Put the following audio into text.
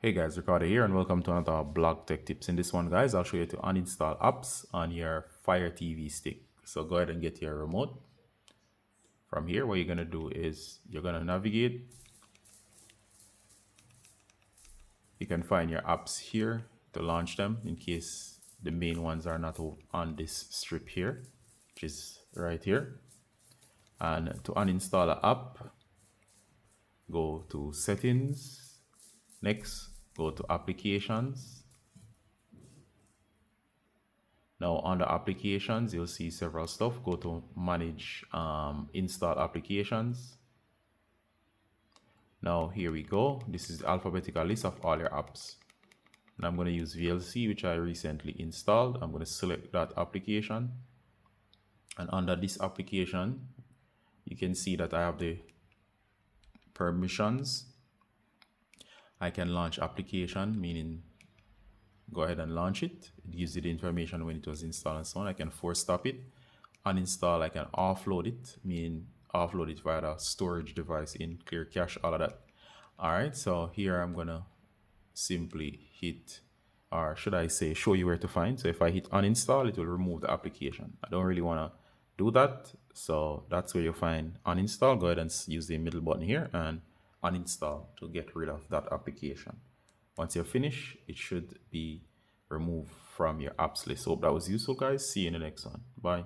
Hey guys, Ricardo here and welcome to another blog tech tips. In this one guys, I'll show you to uninstall apps on your Fire TV stick. So go ahead and get your remote. From here, what you're going to do is you're going to navigate. You can find your apps here to launch them in case the main ones are not on this strip here, which is right here. And to uninstall an app, go to settings. Next, go to applications. Now under applications, you'll see several stuff. Go to manage install applications. Now here we go. This is the alphabetical list of all your apps. And I'm going to use VLC, which I recently installed. I'm going to select that application. And under this application, you can see that I have the permissions. I can launch application, meaning go ahead and launch it. It gives you the information when it was installed and so on. I can force stop it. Uninstall, I can offload it, meaning offload it via the storage device in clear cache, all of that. All right, so here I'm gonna simply hit, or should I say show you where to find. So if I hit uninstall, it will remove the application. I don't really wanna do that. So that's where you'll find uninstall. Go ahead and use the middle button here and uninstall to get rid of that application. Once you're finished, it should be removed from your apps list. Hope that was useful, guys. See you in the next one. Bye.